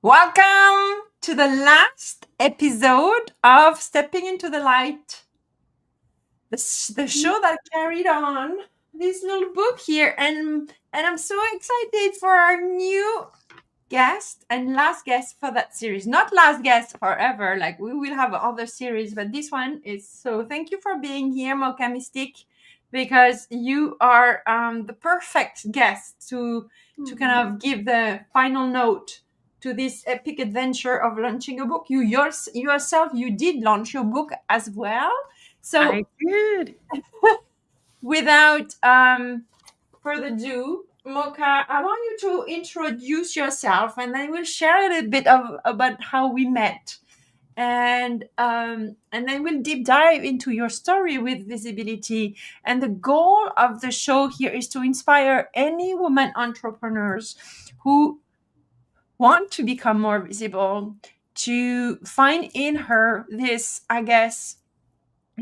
Welcome to the last episode of Stepping into the Light, the show that carried on this little book here. And I'm so excited for our new guest and last guest for that series. Not last guest forever, like we will have other series, but this one is so. Thank you for being here, Mocha-Mystique, because you are the perfect guest to kind of give the final note to this epic adventure of launching a book. You yourself, you did launch your book as well. So I did. without further ado, Mocha, I want you to introduce yourself, and then we'll share a little bit about how we met, and then we'll deep dive into your story with visibility. And the goal of the show here is to inspire any woman entrepreneurs who want to become more visible, to find in her this, I guess,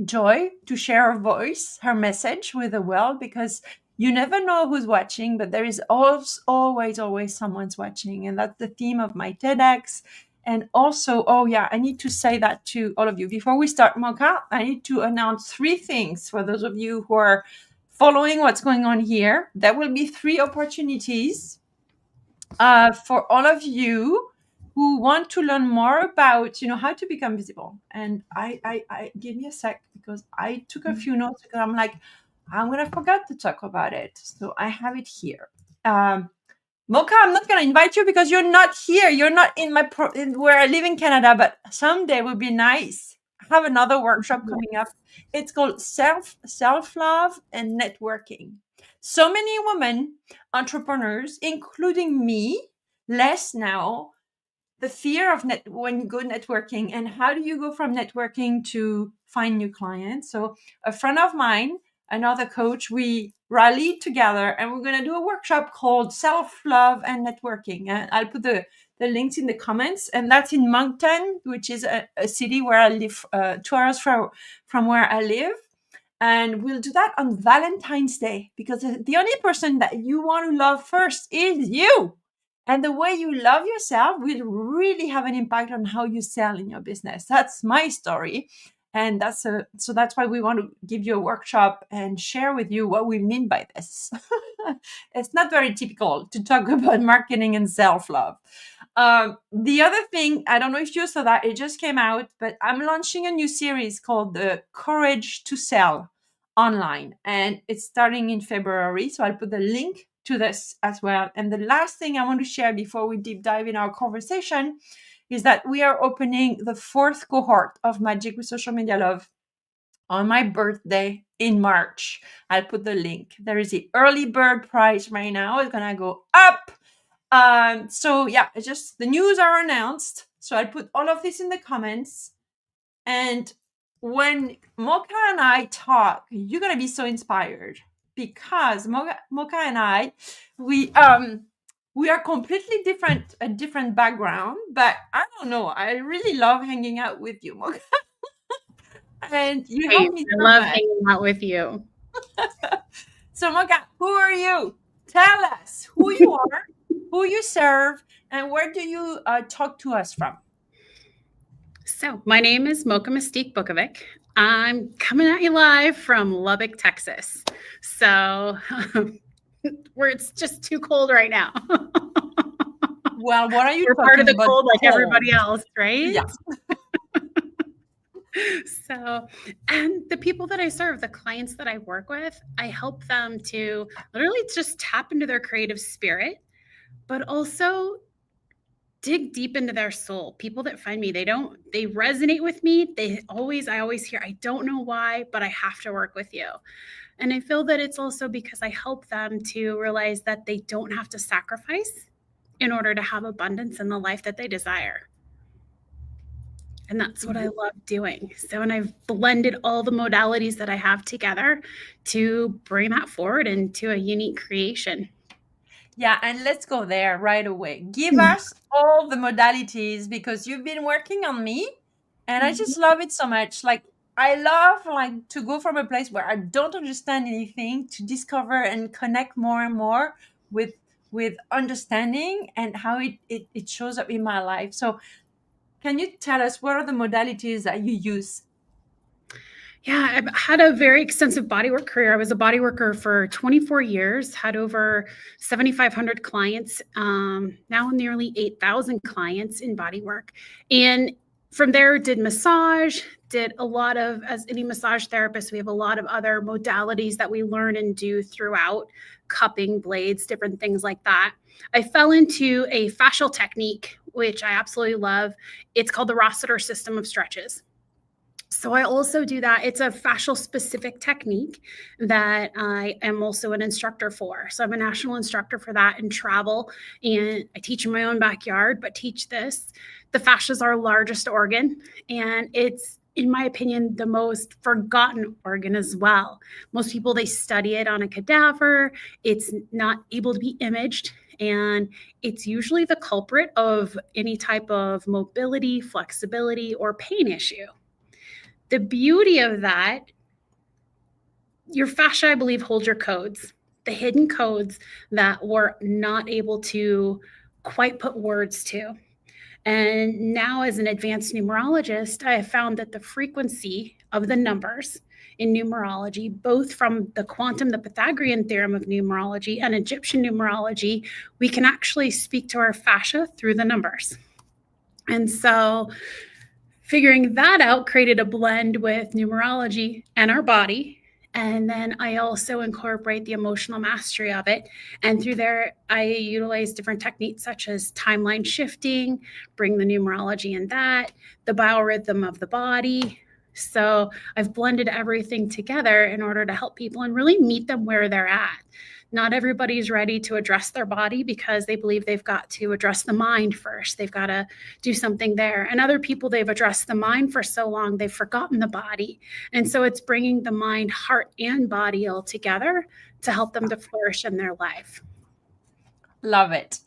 joy to share her voice, her message with the world, because you never know who's watching, but there is always someone's watching. And that's the theme of my TEDx. And also, I need to say that to all of you. Before we start, Mocha, I need to announce 3 things for those of you who are following what's going on here. There will be 3 opportunities for all of you who want to learn more about, how to become visible. And I give me a sec, because I took a few notes, because I'm like, I'm gonna forget to talk about it. So I have it here. Mocha, I'm not gonna invite you because you're not here. You're not in where I live in Canada, but someday would be nice. I have another workshop coming up. It's called self-love and networking. So many women entrepreneurs, including me, less now, the fear of when you go networking, and how do you go from networking to find new clients. So a friend of mine, another coach, we rallied together, and we're going to do a workshop called Self-Love and Networking. And I'll put the links in the comments. And that's in Moncton, which is a city where I live, 2 hours from where I live. And we'll do that on Valentine's Day, because the only person that you want to love first is you. And the way you love yourself will really have an impact on how you sell in your business. That's my story. And so that's why we want to give you a workshop and share with you what we mean by this. It's not very typical to talk about marketing and self-love. The other thing, I don't know if you saw that, it just came out, but I'm launching a new series called The Courage to Sell online, and it's starting in February. So I'll put the link to this as well. And the last thing I want to share before we deep dive in our conversation is that we are opening the 4th cohort of Magic with Social Media Love on my birthday in March. I'll put the link. There is the early bird price right now. It's gonna go up. So yeah, it's just the news are announced. So I'll put all of this in the comments. And when Mocha and I talk, you're gonna be so inspired, because Mocha and I, we are completely different, a different background, but I don't know, I really love hanging out with you, Mocha. And you help me so I love much. hanging out with you. So Mocha, who are you? Tell us who you are, who you serve, and where do you talk to us from? So my name is Mocha-Mystique Butkovich. I'm coming at you live from Lubbock, Texas. So where it's just too cold right now. Well, what are you We're talking part of the about? cold like everybody else, right? Yeah. So, and the people that I serve, the clients that I work with, I help them to literally just tap into their creative spirit, but also dig deep into their soul. People that find me, they resonate with me. I always hear, I don't know why, but I have to work with you. And I feel that it's also because I help them to realize that they don't have to sacrifice in order to have abundance in the life that they desire. And that's what I love doing. So, and I've blended all the modalities that I have together to bring that forward into a unique creation. Yeah, and let's go there right away. Give us all the modalities, because you've been working on me, and I just love it so much. Like, I love to go from a place where I don't understand anything to discover and connect more and more with with understanding and how it shows up in my life. So can you tell us what are the modalities that you use? Yeah, I've had a very extensive bodywork career. I was a bodyworker for 24 years, had over 7,500 clients, now nearly 8,000 clients in bodywork. And from there, did massage, did a lot of, as any massage therapist, we have a lot of other modalities that we learn and do throughout, cupping, blades, different things like that. I fell into a fascial technique, which I absolutely love. It's called the Rossiter System of Stretches. So I also do that. It's a fascial specific technique that I am also an instructor for. So I'm a national instructor for that and travel. And I teach in my own backyard, but teach this. The fascia is our largest organ, and it's, in my opinion, the most forgotten organ as well. Most people, they study it on a cadaver. It's not able to be imaged. And it's usually the culprit of any type of mobility, flexibility, or pain issue. The beauty of that, your fascia, I believe, holds your codes, the hidden codes that we're not able to quite put words to. And now, as an advanced numerologist, I have found that the frequency of the numbers in numerology, both from the quantum, the Pythagorean theorem of numerology, and Egyptian numerology, we can actually speak to our fascia through the numbers. And so figuring that out created a blend with numerology and our body. And then I also incorporate the emotional mastery of it. And through there, I utilize different techniques such as timeline shifting, bring the numerology in that, the biorhythm of the body. So I've blended everything together in order to help people and really meet them where they're at. Not everybody's ready to address their body because they believe they've got to address the mind first. They've got to do something there. And other people, they've addressed the mind for so long, they've forgotten the body. And so it's bringing the mind, heart, and body all together to help them to flourish in their life. Love it.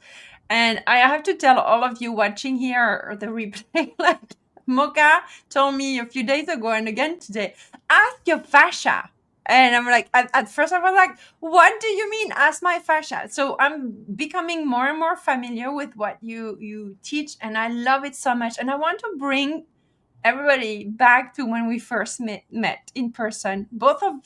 And I have to tell all of you watching here or the replay, like Mocha told me a few days ago and again today, ask your fascia. And I'm like, at first I was like, what do you mean, ask my fascia? So I'm becoming more and more familiar with what you teach, and I love it so much. And I want to bring everybody back to when we first met in person. Both of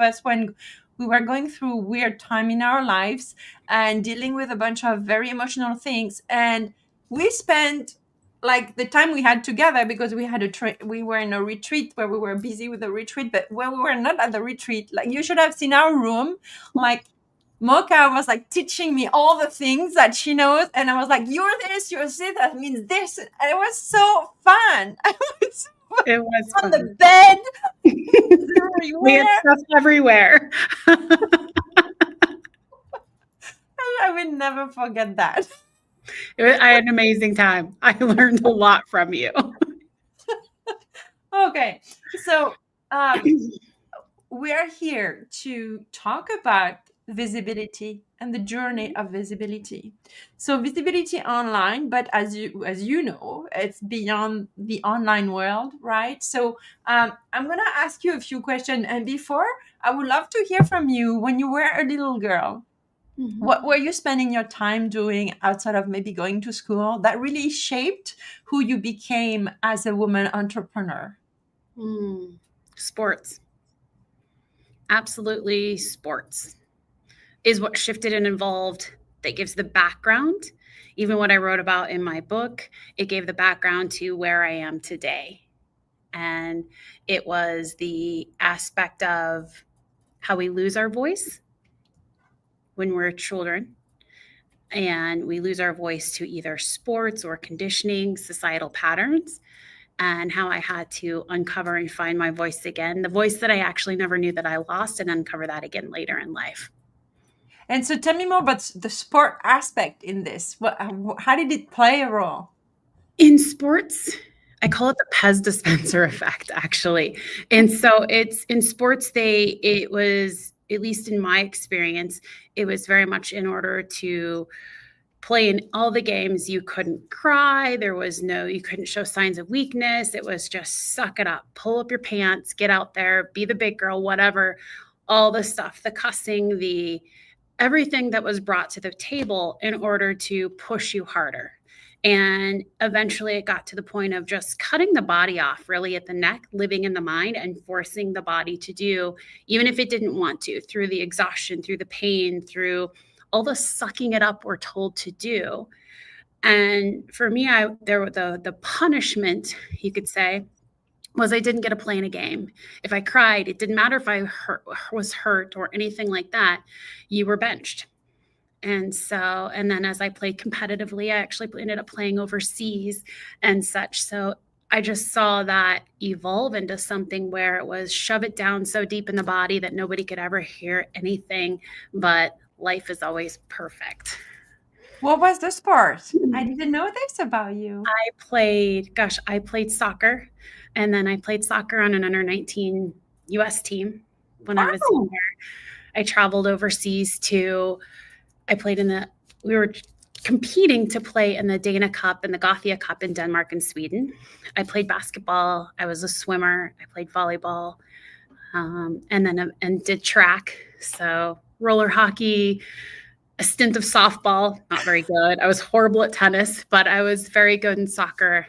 us, when we were going through a weird time in our lives and dealing with a bunch of very emotional things. And we spent like the time we had together, because we had we were in a retreat where we were busy with the retreat, but when we were not at the retreat, like you should have seen our room. Like Mocha was like teaching me all the things that she knows, and I was like, "You're this, you're this. That means this," and it was so fun. It was on the bed, we had stuff everywhere. I will never forget that. I had an amazing time. I learned a lot from you. Okay, so we're here to talk about visibility and the journey of visibility. So visibility online, but as you know, it's beyond the online world, right? So I'm gonna ask you a few questions, and before, I would love to hear from you. When you were a little girl, what were you spending your time doing outside of maybe going to school that really shaped who you became as a woman entrepreneur? Sports. Absolutely, sports is what shifted and evolved. That gives the background. Even what I wrote about in my book, it gave the background to where I am today. And it was the aspect of how we lose our voice when we're children, and we lose our voice to either sports or conditioning, societal patterns, and how I had to uncover and find my voice again, the voice that I actually never knew that I lost, and uncover that again later in life. And so tell me more about the sport aspect in this. How did it play a role? In sports, I call it the Pez dispenser effect, actually. And so it's in sports, it was, at least in my experience, it was very much in order to play in all the games. You couldn't cry. You couldn't show signs of weakness. It was just suck it up, pull up your pants, get out there, be the big girl, whatever, all the stuff, the cussing, everything that was brought to the table in order to push you harder. And eventually it got to the point of just cutting the body off really at the neck, living in the mind, and forcing the body to do, even if it didn't want to, through the exhaustion, through the pain, through all the sucking it up we're told to do. And for me, the punishment, you could say, was I didn't get to play in a game. If I cried, it didn't matter if I was hurt or anything like that, you were benched. And so, and then as I played competitively, I actually ended up playing overseas and such. So I just saw that evolve into something where it was shove it down so deep in the body that nobody could ever hear anything, but life is always perfect. What was the sport? I didn't know this about you. I played soccer, and then I played soccer on an under 19 US team when I was younger. I traveled overseas we were competing to play in the Dana Cup and the Gothia Cup in Denmark and Sweden. I played basketball. I was a swimmer. I played volleyball, and did track. So roller hockey, a stint of softball, not very good. I was horrible at tennis, but I was very good in soccer.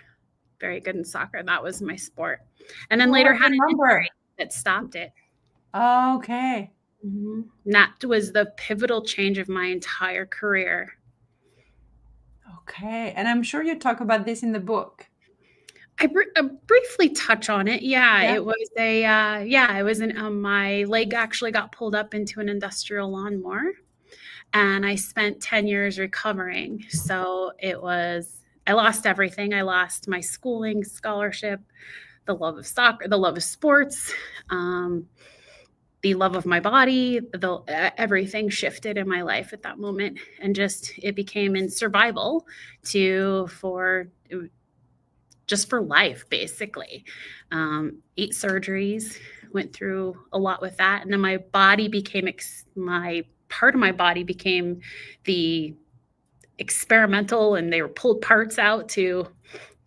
That was my sport. And then later had an injury that stopped it. Okay. Mm-hmm. And that was the pivotal change of my entire career. Okay. And I'm sure you talk about this in the book. I briefly touch on it. Yeah. It was my leg actually got pulled up into an industrial lawnmower, and I spent 10 years recovering. So I lost everything. I lost my schooling, scholarship, the love of soccer, the love of sports, the love of my body, everything shifted in my life at that moment. And it became in survival for life, basically. 8 surgeries, went through a lot with that. And then my body became, part of my body became the experimental, and they were pulled parts out to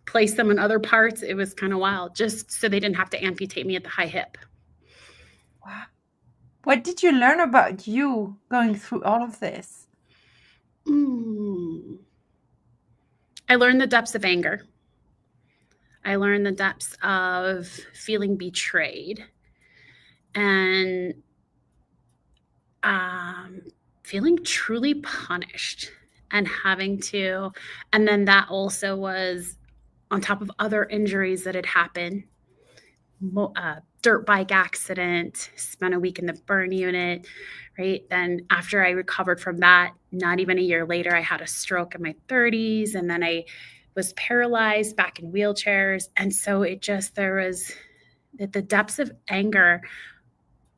place them in other parts. It was kind of wild, just so they didn't have to amputate me at the high hip. Wow. What did you learn about you going through all of this? I learned the depths of anger. I learned the depths of feeling betrayed, and feeling truly punished, and and then that also was on top of other injuries that had happened. Dirt bike accident, spent a week in the burn unit, right? Then after I recovered from that, not even a year later, I had a stroke in my 30s, and then I was paralyzed, back in wheelchairs. And so the depths of anger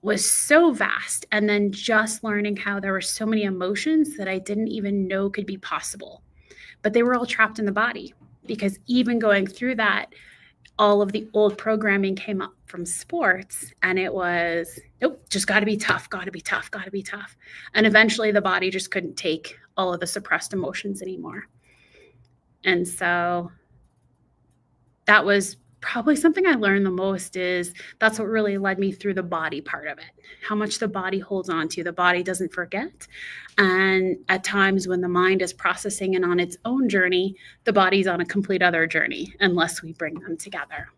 was so vast. And then just learning how there were so many emotions that I didn't even know could be possible, but they were all trapped in the body, because even going through that, all of the old programming came up from sports, and it was, nope, just got to be tough, got to be tough, got to be tough. And eventually the body just couldn't take all of the suppressed emotions anymore. And so that was probably something I learned the most. That's what really led me through the body part of it. How much the body holds on to. The body doesn't forget. And at times when the mind is processing and on its own journey, the body's on a complete other journey, unless we bring them together.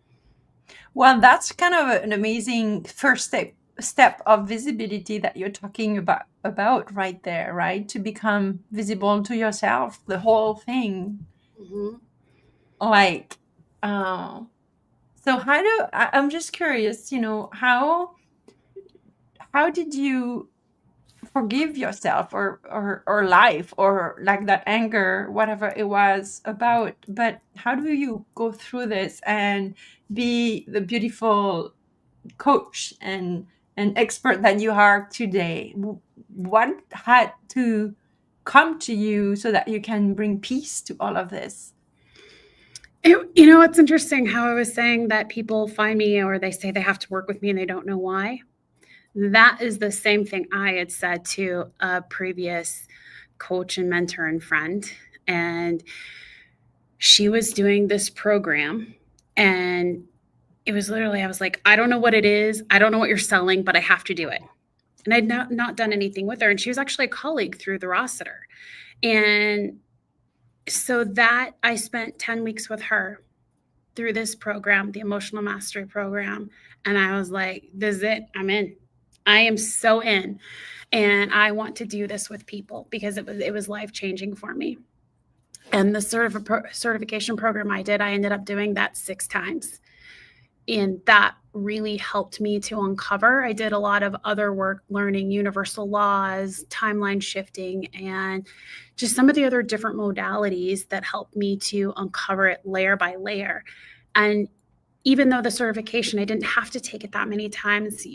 Well, that's kind of an amazing first step of visibility that you're talking about right there, right? To become visible to yourself, the whole thing. Mm-hmm. So I'm just curious, how did you forgive yourself or life, or like that anger, whatever it was about, but how do you go through this and be the beautiful coach and expert that you are today? What had to come to you so that you can bring peace to all of this? It's interesting how I was saying that people find me, or they say they have to work with me and they don't know why. That is the same thing I had said to a previous coach and mentor and friend. And she was doing this program, and it was literally, I was like, I don't know what it is. I don't know what you're selling, but I have to do it. And I'd not done anything with her. And she was actually a colleague through the Rossiter. And so that I spent 10 weeks with her through this program, the Emotional Mastery Program. And I was like, this is it. I'm in. I am so in. And I want to do this with people because it was life-changing for me. And the certification program I did, I ended up doing that 6 times. And that really helped me to uncover. I did a lot of other work learning universal laws, timeline shifting, and just some of the other different modalities that helped me to uncover it layer by layer. And even though the certification, I didn't have to take it that many times.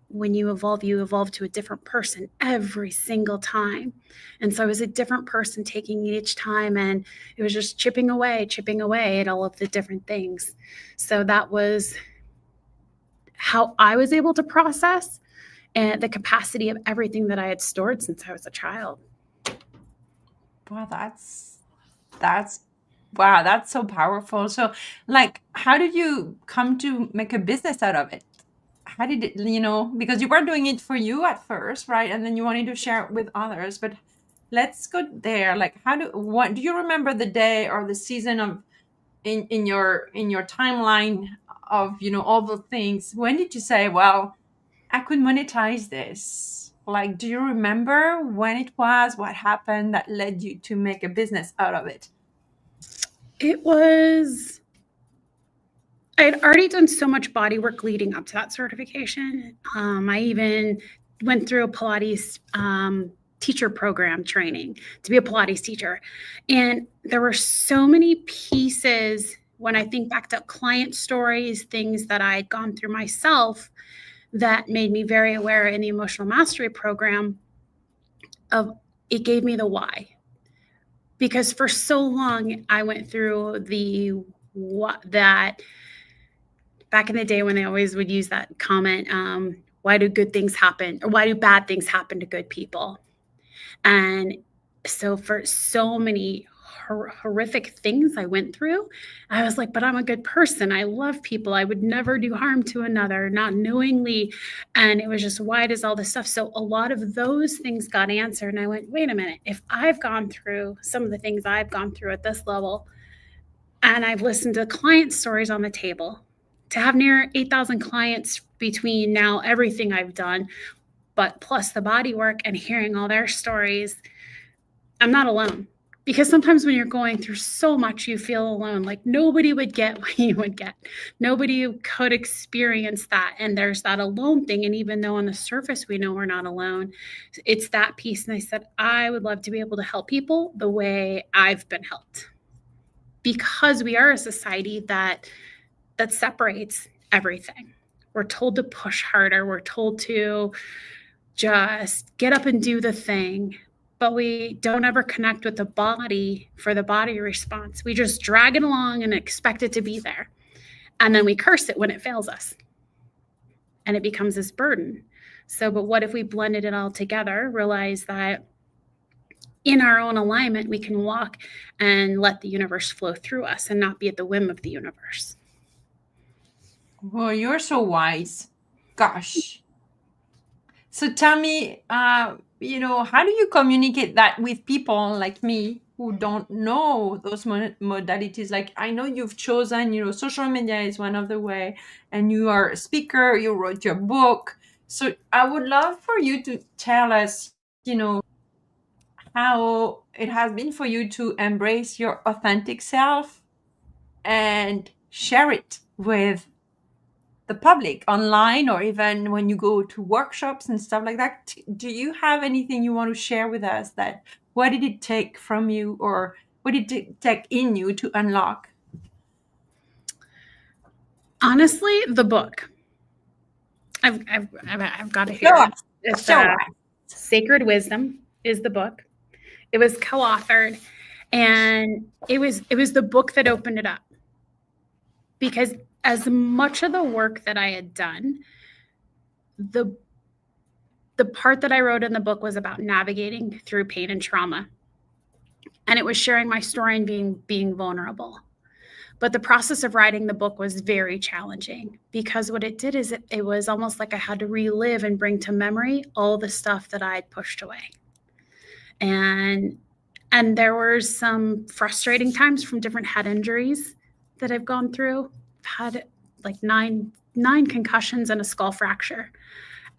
When you evolve to a different person every single time. And so I was a different person taking each time, and it was just chipping away at all of the different things. So that was how I was able to process and the capacity of everything that I had stored since I was a child. Wow, that's so powerful. So, like, how did you come to make a business out of it? How did it, because you were doing it for you at first, right? And then you wanted to share it with others. But let's go there. Like, what do you remember the day or the season of in your timeline of all the things? When did you say, well, I could monetize this? Like, do you remember when it was, what happened that led you to make a business out of it? I had already done so much body work leading up to that certification. I even went through a Pilates teacher program training to be a Pilates teacher. And there were so many pieces when I think back to client stories, things that I had gone through myself that made me very aware in the emotional mastery program of it gave me the why. Because for so long I went through that back in the day when they always would use that comment, why do good things happen, or why do bad things happen to good people? And so for so many horrific things I went through, I was like, but I'm a good person. I love people. I would never do harm to another, not knowingly. And it was just, why does all this stuff? So a lot of those things got answered. And I went, wait a minute, if I've gone through some of the things I've gone through at this level, and I've listened to client stories on the table, to have near 8,000 clients between now everything I've done, but plus the body work and hearing all their stories, I'm not alone. Because sometimes when you're going through so much, you feel alone. Like nobody would get what you would get. Nobody could experience that. And there's that alone thing. And even though on the surface we know we're not alone, it's that piece. And I said, I would love to be able to help people the way I've been helped. Because we are a society that separates everything. We're told to push harder. We're told to just get up and do the thing, but we don't ever connect with the body for the body response. We just drag it along and expect it to be there. And then we curse it when it fails us. And it becomes this burden. So, but what if we blended it all together, realize that in our own alignment, we can walk and let the universe flow through us and not be at the whim of the universe. Well, you're so wise. Gosh. So tell me, how do you communicate that with people like me who don't know those modalities? Like, I know you've chosen, social media is one of the way, and you are a speaker, you wrote your book. So I would love for you to tell us, how it has been for you to embrace your authentic self and share it with the public online, or even when you go to workshops and stuff like that. Do you have anything you want to share with us? That what did it take from you, or what did it take in you to unlock? Honestly, the book. I've got it here. It's Sacred Wisdom is the book. It was co-authored, and it was the book that opened it up. Because as much of the work that I had done, the part that I wrote in the book was about navigating through pain and trauma. And it was sharing my story and being vulnerable. But the process of writing the book was very challenging because what it did is it was almost like I had to relive and bring to memory all the stuff that I had pushed away. And there were some frustrating times from different head injuries that I've gone through. I've had like nine concussions and a skull fracture.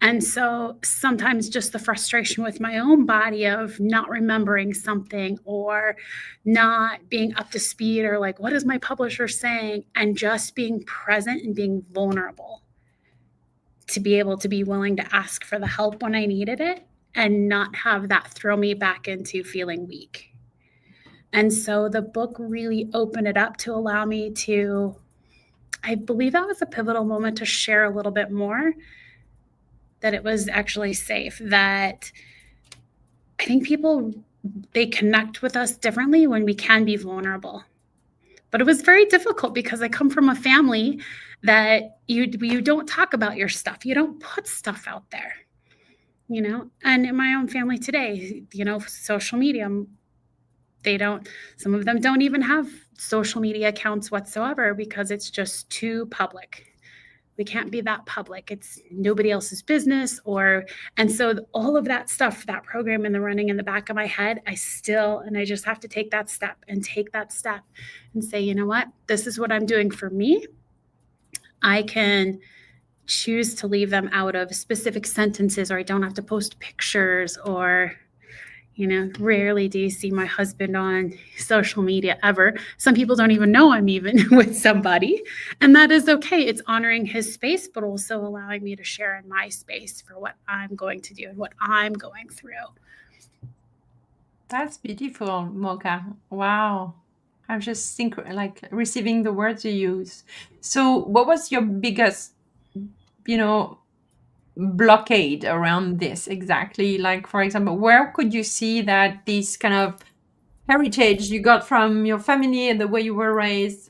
And so sometimes just the frustration with my own body of not remembering something or not being up to speed or like, what is my publisher saying? And just being present and being vulnerable to be able to be willing to ask for the help when I needed it and not have that throw me back into feeling weak. And so the book really opened it up to allow me to, I believe that was a pivotal moment to share a little bit more, that it was actually safe, that I think people, they connect with us differently when we can be vulnerable. But it was very difficult because I come from a family that you don't talk about your stuff. You don't put stuff out there, you know? And in my own family today, you know, social media, some of them don't even have social media accounts whatsoever because it's just too public. We can't be that public. It's nobody else's business. And so all of that stuff, that program and the running in the back of my head, I just have to take that step and say, you know what, this is what I'm doing for me. I can choose to leave them out of specific sentences, or I don't have to post pictures, or, you know, rarely do you see my husband on social media ever. Some people don't even know I'm even with somebody, and that is okay. It's honoring his space, but also allowing me to share in my space for what I'm going to do and what I'm going through. That's beautiful, Mocha. Wow. I'm just like receiving the words you use. So what was your biggest, you know, blockade around this exactly? Like, for example, where could you see that this kind of heritage you got from your family and the way you were raised,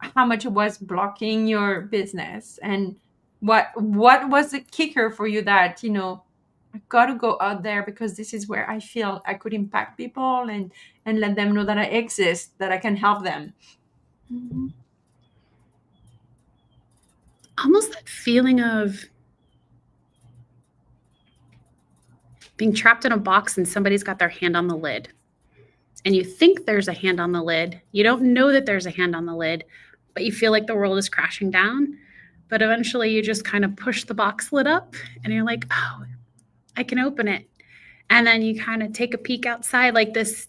how much it was blocking your business? And what was the kicker for you that, you know, I got to go out there because this is where I feel I could impact people and let them know that I exist, that I can help them? Mm-hmm. Almost that feeling of being trapped in a box and somebody's got their hand on the lid. And you think there's a hand on the lid. You don't know that there's a hand on the lid, but you feel like the world is crashing down. But eventually you just kind of push the box lid up and you're like, oh, I can open it. And then you kind of take a peek outside, like this,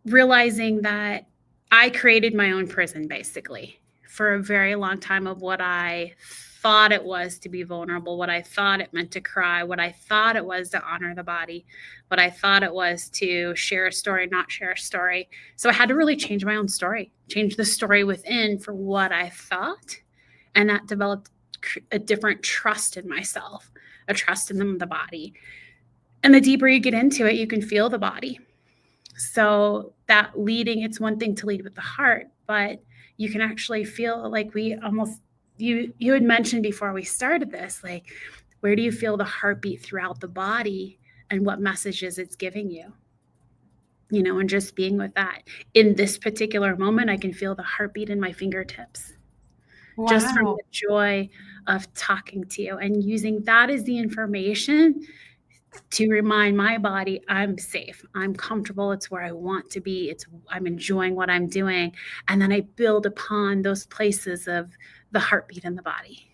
realizing that I created my own prison basically for a very long time of what I thought it was to be vulnerable, what I thought it meant to cry, what I thought it was to honor the body, what I thought it was to share a story, not share a story. So I had to really change my own story, change the story within for what I thought. And that developed a different trust in myself, a trust in the body. And the deeper you get into it, you can feel the body. So that it's one thing to lead with the heart, but you can actually feel like you had mentioned before we started this, like, where do you feel the heartbeat throughout the body and what messages it's giving you? You know, and just being with that. In this particular moment, I can feel the heartbeat in my fingertips. Wow. Just from the joy of talking to you and using that as the information to remind my body I'm safe, I'm comfortable, it's where I want to be, I'm enjoying what I'm doing. And then I build upon those places of the heartbeat in the body.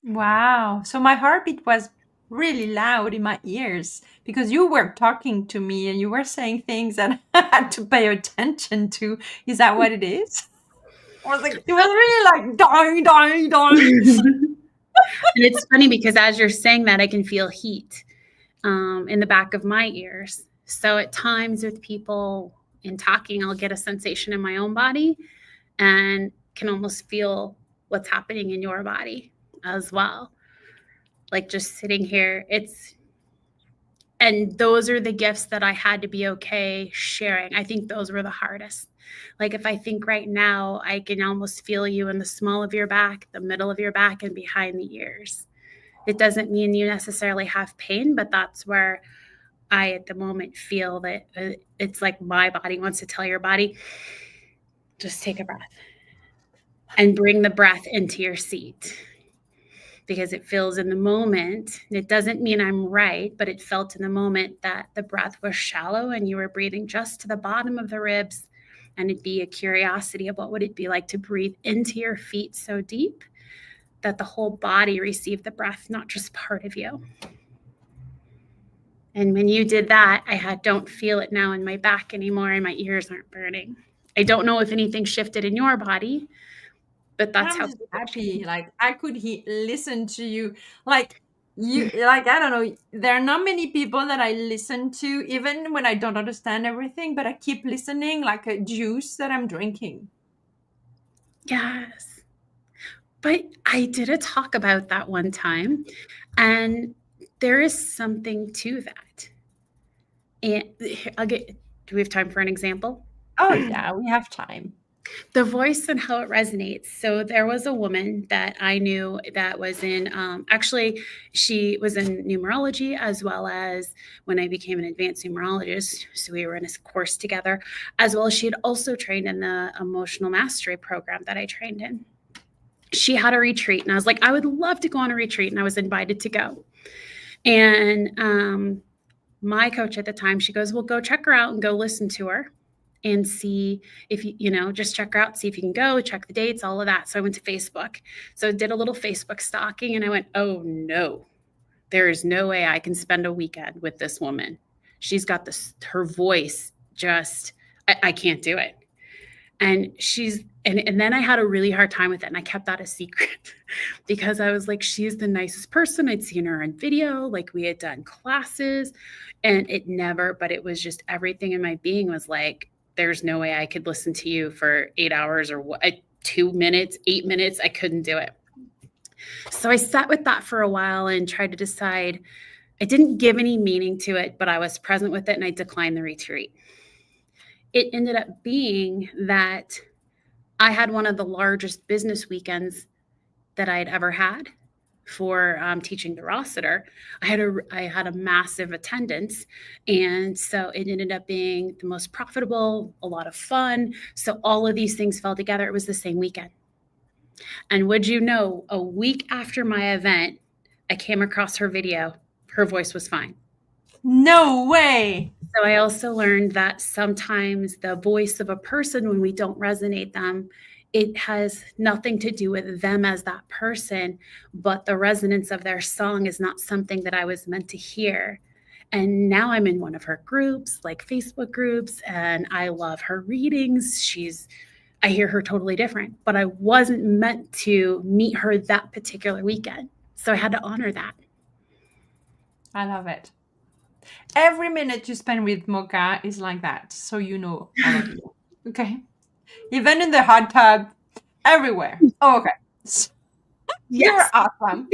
Wow. So my heartbeat was really loud in my ears because you were talking to me and you were saying things that I had to pay attention to. Is that what it is? I was like, it was really like dying, dying, dying. And it's funny because as you're saying that, I can feel heat in the back of my ears. So at times with people in talking, I'll get a sensation in my own body and can almost feel what's happening in your body as well. Like just sitting here, and those are the gifts that I had to be okay sharing. I think those were the hardest. Like if I think right now, I can almost feel you in the small of your back, the middle of your back, and behind the ears. It doesn't mean you necessarily have pain, but that's where I, at the moment, feel that it's like my body wants to tell your body, just take a breath and bring the breath into your seat, because it feels in the moment. It doesn't mean I'm right, but it felt in the moment that the breath was shallow and you were breathing just to the bottom of the ribs. And it'd be a curiosity of what would it be like to breathe into your feet so deep that the whole body received the breath, not just part of you. And when you did that, don't feel it now in my back anymore, and my ears aren't burning. I don't know if anything shifted in your body, but that's I'm how just happy. Like I could listen to you. Like like I don't know. There are not many people that I listen to, even when I don't understand everything. But I keep listening, like a juice that I'm drinking. Yes. But I did a talk about that one time, and there is something to that. And do we have time for an example? Oh yeah, we have time. The voice and how it resonates. So there was a woman that I knew that was in, actually, she was in numerology, as well as when I became an advanced numerologist. So we were in a course together, as well as she had also trained in the emotional mastery program that I trained in. She had a retreat, and I was like, I would love to go on a retreat, and I was invited to go. And my coach at the time, she goes, well, go check her out and go listen to her and see if just check her out, see if you can go, check the dates, all of that. So I went to Facebook. So I did a little Facebook stalking, and I went, oh no, there is no way I can spend a weekend with this woman. She's got her voice just, I can't do it. And and then I had a really hard time with it, and I kept that a secret because I was like, she's the nicest person. I'd seen her on video, like we had done classes, and but it was just everything in my being was like, there's no way I could listen to you for 8 hours or 2 minutes, 8 minutes. I couldn't do it. So I sat with that for a while and tried to decide. I didn't give any meaning to it, but I was present with it, and I declined the retreat. It ended up being that I had one of the largest business weekends that I had ever had for teaching the Rossiter. I had a massive attendance, and so it ended up being the most profitable, a lot of fun. So all of these things fell together. It was the same weekend. And would you know, a week after my event, I came across her video. Her voice was fine. No way. So I also learned that sometimes the voice of a person, when we don't resonate them, it has nothing to do with them as that person, but the resonance of their song is not something that I was meant to hear. And now I'm in one of her groups, like Facebook groups, and I love her readings. I hear her totally different, but I wasn't meant to meet her that particular weekend. So I had to honor that. I love it. Every minute you spend with Mocha is like that. So you know all of you. Okay. Even in the hot tub, everywhere. Oh, okay. Yes. You're awesome.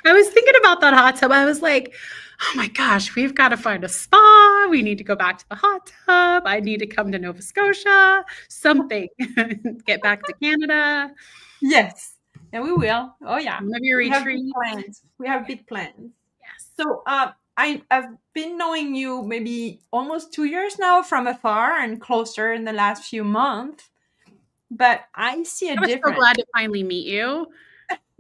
I was thinking about that hot tub. I was like, oh my gosh, we've got to find a spa. We need to go back to the hot tub. I need to come to Nova Scotia, something, get back to Canada. Yes. And we will. Oh, yeah. Maybe a retreat. We have big plans. Yes. So I've been knowing you maybe almost 2 years now from afar and closer in the last few months. But I see a difference. I was so glad to finally meet you.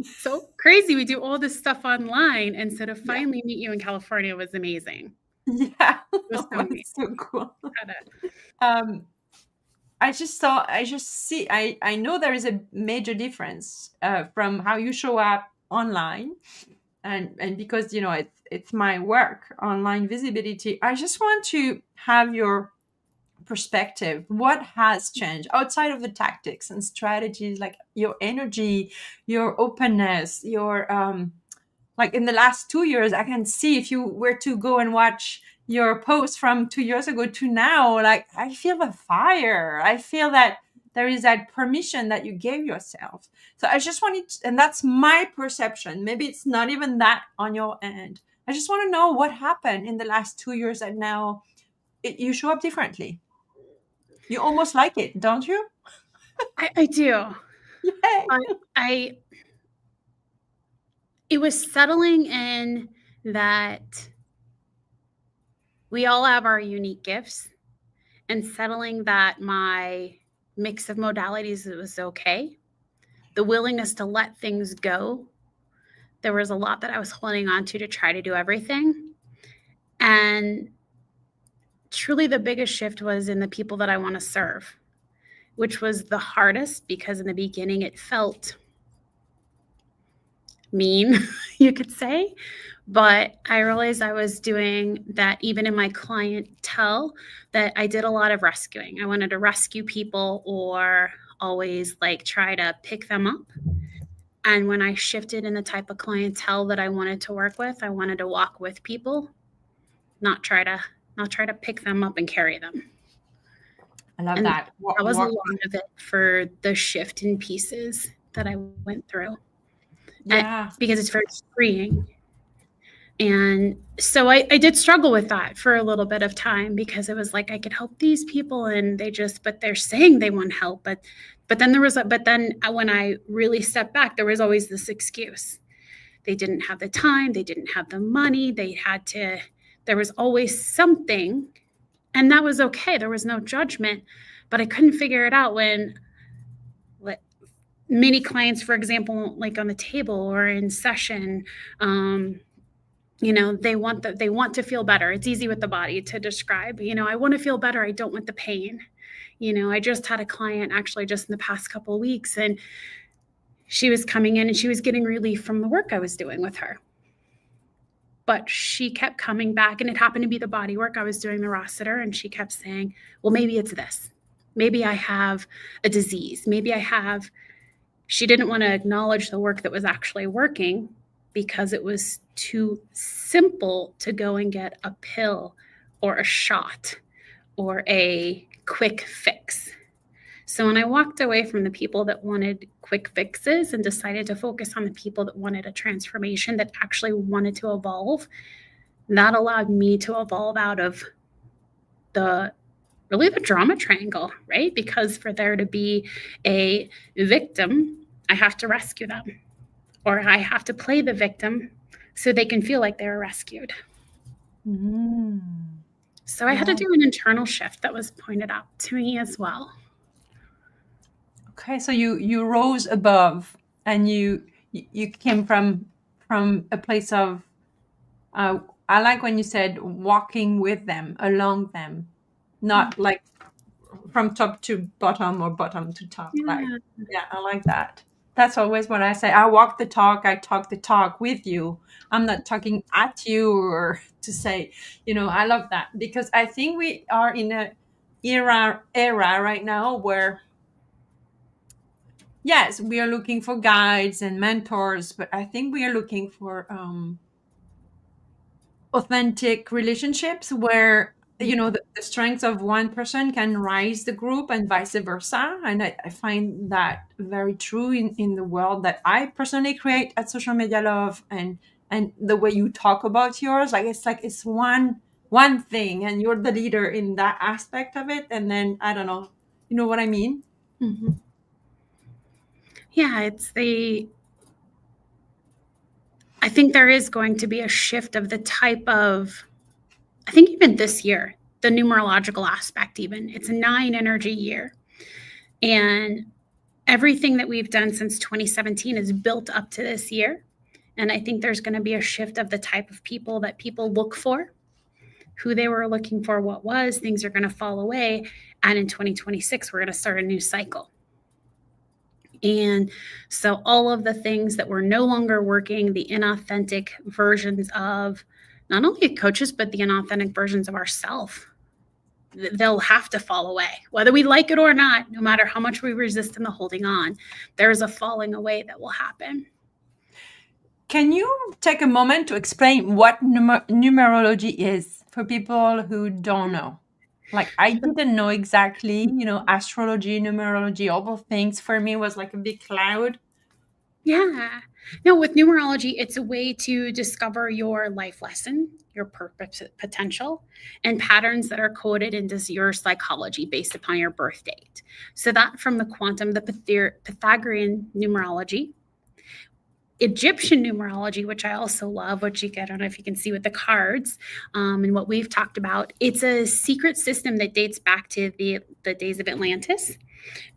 So crazy. We do all this stuff online, and so to finally meet you in California was amazing. Yeah. It was so cool. I know there is a major difference from how you show up online, and because it's my work, online visibility. I just want to have your perspective. What has changed outside of the tactics and strategies, like your energy, your openness, your like in the last 2 years? I can see, if you were to go and watch your post from 2 years ago to now, like I feel the fire. I feel that there is that permission that you gave yourself. So I just wanted to, and that's my perception. Maybe it's not even that on your end. I just want to know what happened in the last 2 years that now you show up differently. You almost like it, don't you? I do. Yay. It was settling in that we all have our unique gifts, and settling that my mix of modalities was okay. The willingness to let things go. There was a lot that I was holding on to try to do everything. And truly the biggest shift was in the people that I want to serve, which was the hardest because in the beginning it felt mean, you could say. But I realized I was doing that even in my clientele, that I did a lot of rescuing. I wanted to rescue people or always like try to pick them up. And when I shifted in the type of clientele that I wanted to work with, I wanted to walk with people, not try to pick them up and carry them. I love And that. that was a lot of it for the shift in pieces that I went through. Yeah. Because it's very freeing. And so I did struggle with that for a little bit of time because it was like I could help these people and but they're saying they want help, but then when I really stepped back, there was always this excuse. They didn't have the time, they didn't have the money, there was always something, and that was okay. There was no judgment, but I couldn't figure it out when many clients, for example, like on the table or in session, they want to feel better. It's easy with the body to describe, I want to feel better. I don't want the pain. I just had a client actually just in the past couple of weeks, and she was coming in and she was getting relief from the work I was doing with her. But she kept coming back, and it happened to be the body work I was doing, the Rossiter, and she kept saying, well, maybe it's this. Maybe I have a disease. She didn't want to acknowledge the work that was actually working because it was too simple to go and get a pill or a shot or a quick fix. So when I walked away from the people that wanted quick fixes and decided to focus on the people that wanted a transformation, that actually wanted to evolve, that allowed me to evolve out of the drama triangle, right? Because for there to be a victim, I have to rescue them, or I have to play the victim so they can feel like they were rescued. Mm. So I had to do an internal shift that was pointed out to me as well. Okay, so you rose above, and you came from a place of I like when you said walking with them, along them, not like from top to bottom or bottom to top. Yeah, I like that. That's always what I say. I walk the talk, I talk the talk with you. I'm not talking at you or to say, I love that, because I think we are in a era right now where, yes, we are looking for guides and mentors, but I think we are looking for authentic relationships where the strengths of one person can rise the group and vice versa. And I find that very true in the world that I personally create at Social Media Love, and the way you talk about yours, it's one thing, and you're the leader in that aspect of it. And then I don't know, you know what I mean? Mm-hmm. Yeah, I think there is going to be a shift of the type of, I think even this year, the numerological aspect, even it's a 9 energy year. And everything that we've done since 2017 is built up to this year. And I think there's going to be a shift of the type of people that people look for, who they were looking for, things are going to fall away. And in 2026, we're going to start a new cycle. And so all of the things that were no longer working, the inauthentic versions of not only coaches, but the inauthentic versions of ourselves, they'll have to fall away, whether we like it or not. No matter how much we resist in the holding on, there's a falling away that will happen. Can you take a moment to explain what numerology is for people who don't know? Like, I didn't know exactly, astrology, numerology, all those things for me was like a big cloud. Yeah. No, with numerology, it's a way to discover your life lesson, your purpose, potential, and patterns that are coded into your psychology based upon your birth date. So that from the quantum, the Pythagorean numerology, Egyptian numerology, which I also love, which I don't know if you can see with the cards, and what we've talked about. It's a secret system that dates back to the days of Atlantis.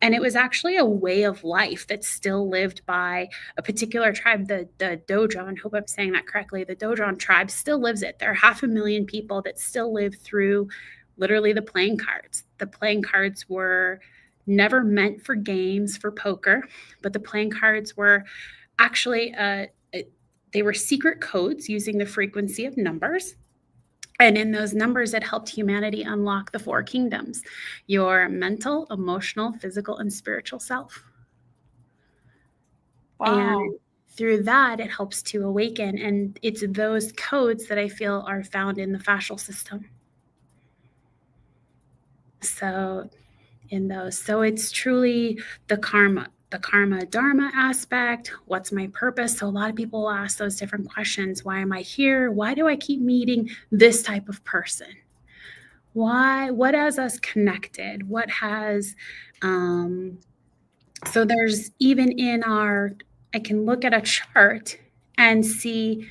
And it was actually a way of life that still lived by a particular tribe, the Dojon. Hope I'm saying that correctly. The Dojon tribe still lives it. There are 500,000 people that still live through literally the playing cards. The playing cards were never meant for games, for poker, but the playing cards were actually they were secret codes using the frequency of numbers. And in those numbers, it helped humanity unlock the 4 kingdoms: your mental, emotional, physical, and spiritual self. Wow. And through that, it helps to awaken. And it's those codes that I feel are found in the fascial system. So in those, so it's truly the karma dharma aspect. What's my purpose? So a lot of people will ask those different questions. Why am I here? Why do I keep meeting this type of person? Why? What has us connected? What has so there's even in our, I can look at a chart and see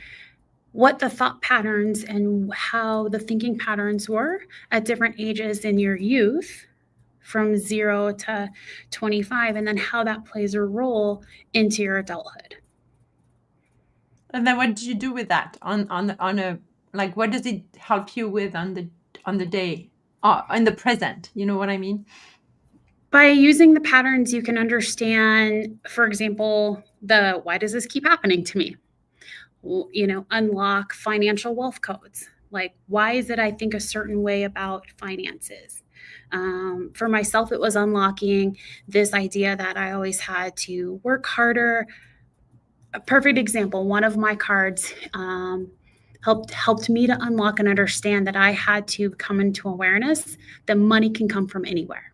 what the thought patterns and how the thinking patterns were at different ages in your youth, from 0 to 25, and then how that plays a role into your adulthood. And then what do you do with that on a, like, what does it help you with on the day, in the present? You know what I mean? By using the patterns, you can understand, for example, why does this keep happening to me? You know, unlock financial wealth codes. Like, why is it I think a certain way about finances? For myself, it was unlocking this idea that I always had to work harder. A perfect example, one of my cards helped me to unlock and understand that I had to come into awareness that money can come from anywhere.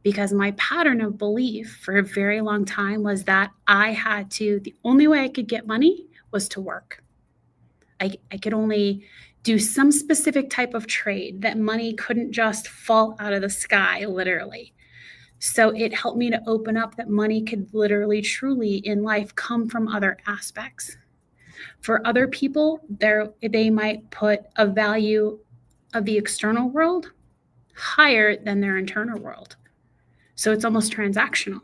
Because my pattern of belief for a very long time was that the only way I could get money was to work. I could only do some specific type of trade, that money couldn't just fall out of the sky, literally. So it helped me to open up that money could literally, truly in life come from other aspects. For other people, they might put a value of the external world higher than their internal world. So it's almost transactional.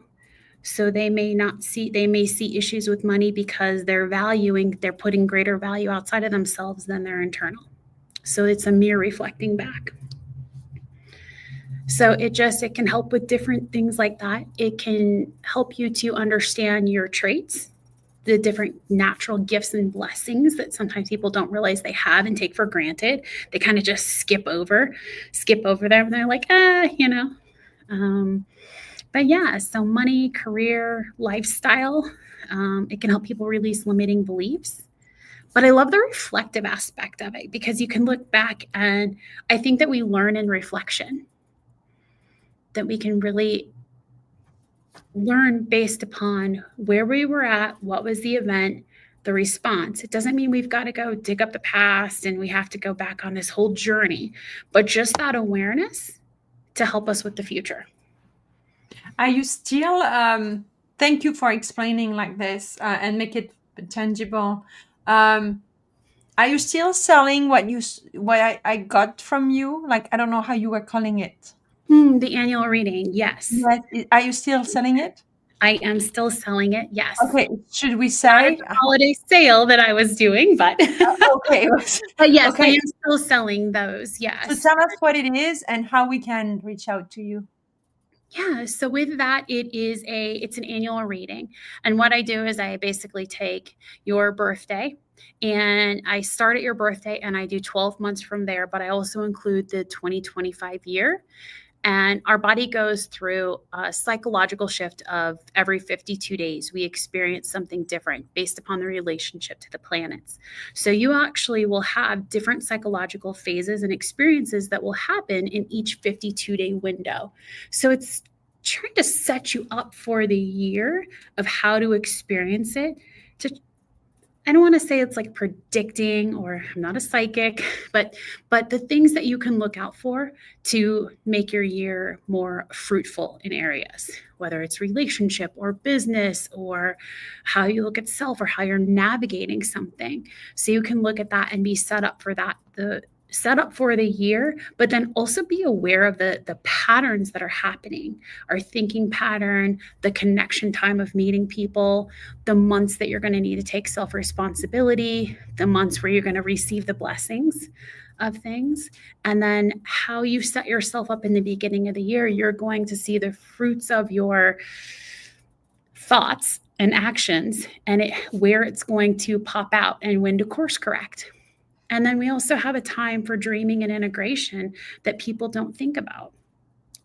So they may see issues with money because they're putting greater value outside of themselves than their internal. So it's a mirror reflecting back. So it can help with different things like that. It can help you to understand your traits, the different natural gifts and blessings that sometimes people don't realize they have and take for granted. They kind of just skip over them, and they're like, you know. But yeah, so money, career, lifestyle, it can help people release limiting beliefs. But I love the reflective aspect of it, because you can look back, and I think that we learn in reflection, that we can really learn based upon where we were at, what was the event, the response. It doesn't mean we've got to go dig up the past and we have to go back on this whole journey, but just that awareness to help us with the future. Are you still, thank you for explaining like this and make it tangible. Are you still selling what I got from you? Like, I don't know how you were calling it. The annual reading, yes. Yes. Are you still selling it? I am still selling it, yes. Okay, should we say a holiday sale that I was doing, but okay. But yes, Okay. I am still selling those, yes. So tell us what it is and how we can reach out to you. Yeah, so with that, it's an annual reading. And what I do is I basically take your birthday, and I start at your birthday and I do 12 months from there, but I also include the 2025 year. And our body goes through a psychological shift of every 52 days. We experience something different based upon the relationship to the planets. So you actually will have different psychological phases and experiences that will happen in each 52-day window. So it's trying to set you up for the year of how to experience it, to I don't want to say it's like predicting, or I'm not a psychic, but the things that you can look out for to make your year more fruitful in areas, whether it's relationship or business or how you look at self or how you're navigating something. So you can look at that and be set up for that, the set up for the year, but then also be aware of the patterns that are happening, our thinking pattern, the connection time of meeting people, the months that you're going to need to take self responsibility, the months where you're going to receive the blessings of things, and then how you set yourself up in the beginning of the year. You're going to see the fruits of your thoughts and actions, and where it's going to pop out and when to course correct. And then we also have a time for dreaming and integration that people don't think about.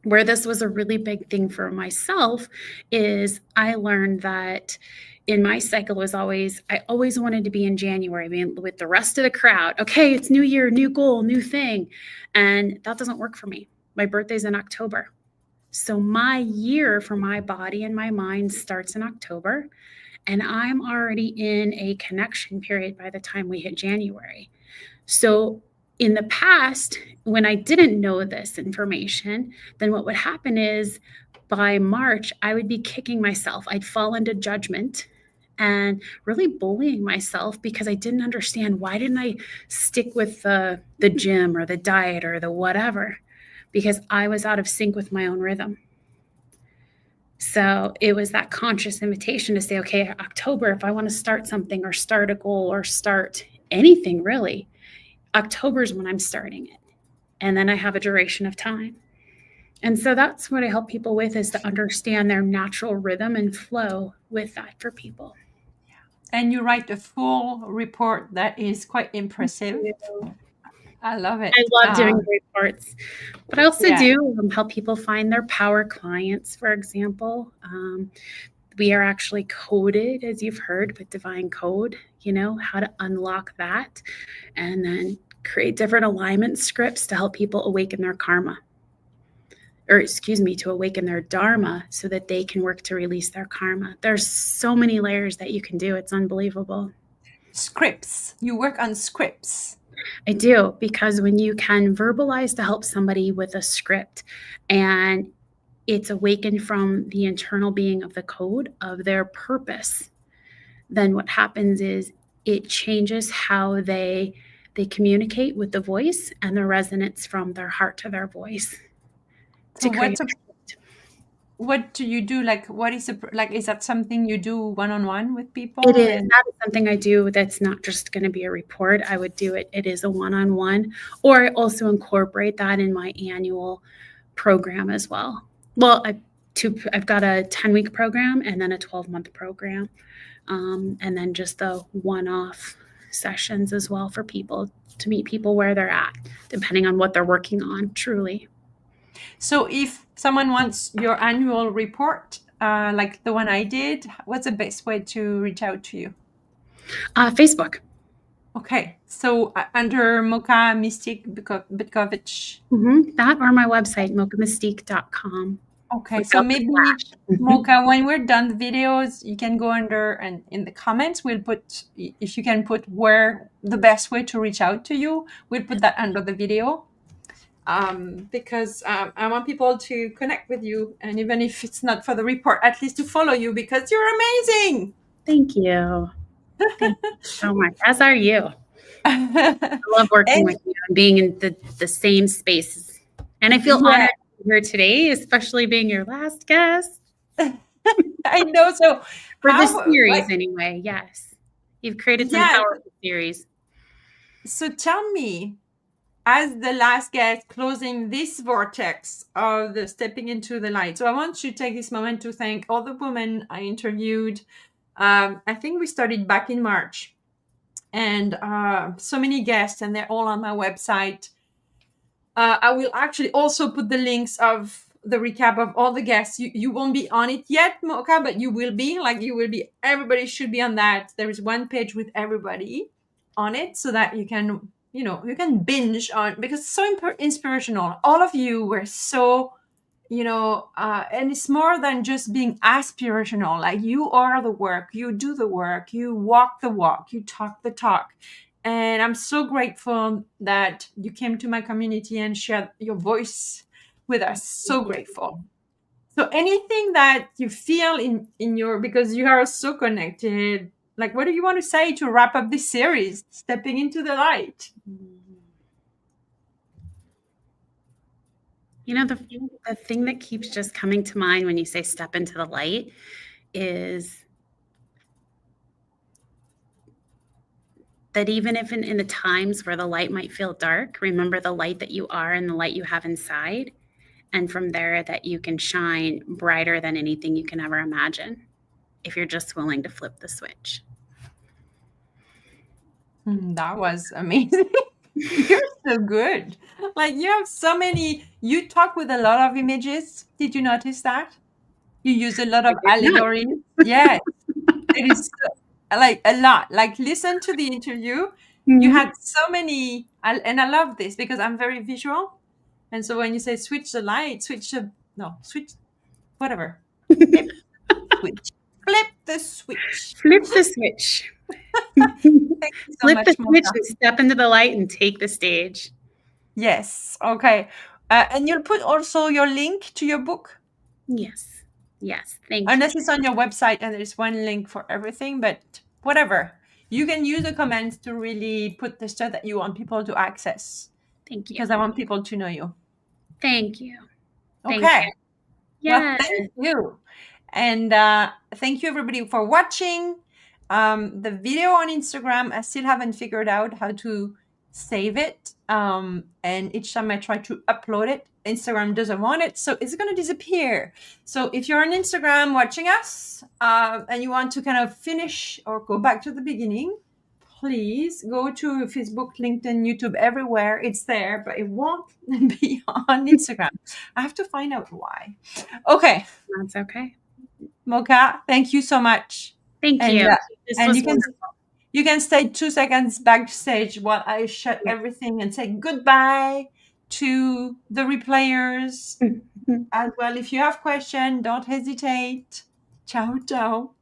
Where this was a really big thing for myself is I learned that in my cycle I always wanted to be in January, I mean, with the rest of the crowd. Okay, it's new year, new goal, new thing. And that doesn't work for me. My birthday's in October. So my year for my body and my mind starts in October. And I'm already in a connection period by the time we hit January. So in the past, when I didn't know this information, then what would happen is by March, I would be kicking myself. I'd fall into judgment and really bullying myself because I didn't understand, why didn't I stick with the gym or the diet or the whatever, because I was out of sync with my own rhythm. So it was that conscious invitation to say, okay, October, if I want to start something or start a goal or start anything really, October is when I'm starting it. And then I have a duration of time. And so that's what I help people with, is to understand their natural rhythm and flow with that for people. And you write a full report that is quite impressive. I love it. I love doing reports, but I also Yeah. do help people find their power clients, for example. We are actually coded, as you've heard, with divine code, how to unlock that, and then create different alignment scripts to help people awaken their karma, or to awaken their dharma, so that they can work to release their karma. There's so many layers that you can do. It's unbelievable. Scripts. You work on scripts. I do, because when you can verbalize to help somebody with a script, and it's awakened from the internal being of the code of their purpose, then what happens is it changes how they communicate with the voice and the resonance from their heart to their voice. So what do you do? Like, what is is that something you do one-on-one with people? It is. That is something I do. That's not just going to be a report. I would do it. It is a one-on-one, or I also incorporate that in my annual program as well. Well, I've got a 10-week program and then a 12-month program. And then just the one-off sessions as well for people to meet people where they're at, depending on what they're working on, truly. So if someone wants your annual report, like the one I did, what's the best way to reach out to you? Facebook. Okay. So under Mocha-Mystique Butkovich. That, or my website, Mocha-Mystique.com. Okay. So maybe Mocha, when we're done the videos, you can go under, and in the comments, we'll put, if you can put where the best way to reach out to you, we'll put that under the video. Because I want people to connect with you, and even if it's not for the report, at least to follow you, because you're amazing. Thank you. Thank you so much. As are you. I love working with you and being in the same spaces. And I feel honored to be here today, especially being your last guest. I know. So for this series, anyway, yes. You've created some powerful series. So tell me, as the last guest closing this vortex of the stepping into the light. So I want you to take this moment to thank all the women I interviewed. I think we started back in March, and so many guests, and they're all on my website. I will actually also put the links of the recap of all the guests. You won't be on it yet, Mocha, but you will be. Everybody should be on that. There is one page with everybody on it, so that you can binge on, because it's so inspirational. All of you were so and it's more than just being aspirational. Like, you are the work, you do the work, you walk the walk, you talk the talk. And I'm so grateful that you came to my community and shared your voice with us. So grateful. So anything that you feel in your, because you are so connected, like, what do you want to say to wrap up this series, Stepping into the Light? The thing that keeps just coming to mind when you say step into the light is that even if in the times where the light might feel dark, remember the light that you are and the light you have inside. And from there, that you can shine brighter than anything you can ever imagine if you're just willing to flip the switch. That was amazing. You're so good. Like, you have so many, you talk with a lot of images. Did you notice that? You use a lot of allegories. Yes, it is like a lot. Like, listen to the interview. You had so many, and I love this because I'm very visual. And so when you say switch the light, switch, whatever. Flip switch. Flip the switch. Flip the switch. Thank you so Flip much, the switch Mocha. and step into the light and take the stage. Yes. Okay. And you'll put also your link to your book? Yes. Thank you. Unless it's on your website and there's one link for everything, but whatever. You can use the comments to really put the stuff that you want people to access. Thank you. Because I want people to know you. Thank you. Okay. Yeah. Well, thank you. And thank you, everybody, for watching. The video on Instagram, I still haven't figured out how to save it. And each time I try to upload it, Instagram doesn't want it. So it's going to disappear. So if you're on Instagram watching us and you want to kind of finish or go back to the beginning, please go to Facebook, LinkedIn, YouTube, everywhere. It's there, but it won't be on Instagram. I have to find out why. Okay. That's okay. Mocha, thank you so much. Thank And, you. This and was you can wonderful. you can stay 2 seconds backstage while I shut everything and say goodbye to the replayers as well. If you have questions, don't hesitate. Ciao, ciao.